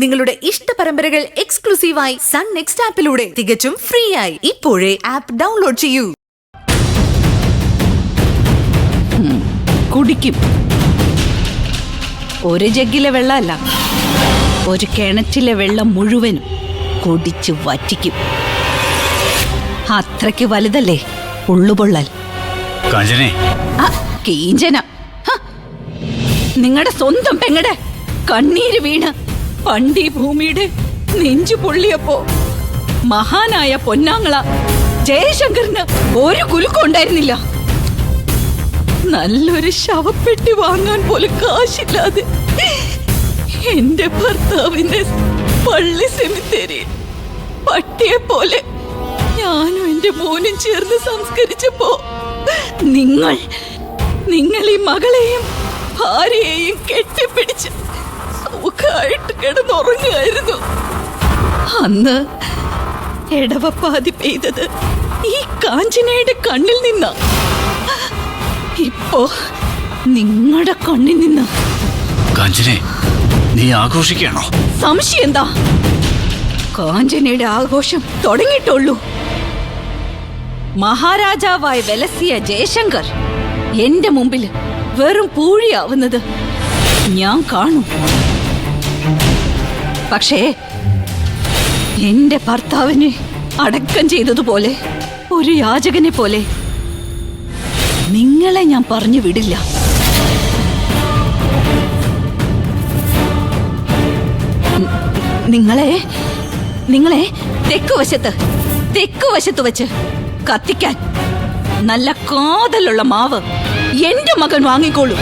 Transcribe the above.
നിങ്ങളുടെ ഇഷ്ട പരമ്പരകൾ എക്സ്ക്ലൂസീവായി സൺ നെക്സ്റ്റ് ആപ്പിലൂടെ തികച്ചും ഫ്രീ ആയി ഇപ്പോഴേ ആപ്പ് ഡൗൺലോഡ് ചെയ്യൂ. കുടിക്കും. ഒരു ജഗ്ഗിലെ വെള്ളമല്ല, ഒരു കിണറ്റിലെ വെള്ളം മുഴുവനും കുടിച്ചു വറ്റിക്കും. അത്രയ്ക്ക് വലുതല്ലേ ഉള്ളുപൊള്ളൽ. കീഞ്ചന നിങ്ങളുടെ സ്വന്തം പെങ്ങടെ കണ്ണീര് വീണ് പണ്ടീ ഭൂമിയുടെ നെഞ്ചു പൊള്ളിയപ്പോ മഹാനായ പൊന്നാങ്ങള ജയശങ്കറിന് ഒരു കുലുക്കം ഉണ്ടായിരുന്നില്ല. നല്ലൊരു ശവപ്പെട്ടി വാങ്ങാൻ പോലും കാശില്ലാതെ എന്റെ ഭർത്താവിന്റെ പള്ളി സെമിത്തേരി പട്ടിയെ പോലെ ഞാനും എന്റെ മോനും ചേർന്ന് സംസ്കരിച്ചപ്പോ നിങ്ങൾ ഈ മകളെയും ഭാര്യയെയും കെട്ടിപ്പിടിച്ച് സുഖമായിട്ട് കിടന്നുറങ്ങുകയായിരുന്നു. അന്ന് എടവപ്പാതി പെയ്തത് ഈ കാഞ്ചനയുടെ കണ്ണിൽ നിന്നാ. ഇപ്പോ നിങ്ങളുടെ കണ്ണിൽ നിന്ന്. കാഞ്ചനെ, നീ ആഘോഷിക്കുകയാണോ? സംശയം എന്താ? കാഞ്ചനയുടെ ആഘോഷം തുടങ്ങിയിട്ടുള്ളൂ. മഹാരാജാവായി വിലസിയ ജയശങ്കർ എന്റെ മുമ്പിൽ വെറും പൂഴിയാവുന്നത് ഞാൻ കാണും. പക്ഷേ എന്റെ ഭർത്താവിനെ അടക്കം ചെയ്തതുപോലെ ഒരു യാചകനെ പോലെ നിങ്ങളെ ഞാൻ പറഞ്ഞു വിടില്ല. നിങ്ങളെ തെക്കുവശത്ത് വെച്ച് കത്തിക്കാൻ നല്ല കാതലുള്ള മാവ് എന്റെ മകൻ വാങ്ങിക്കോളൂ.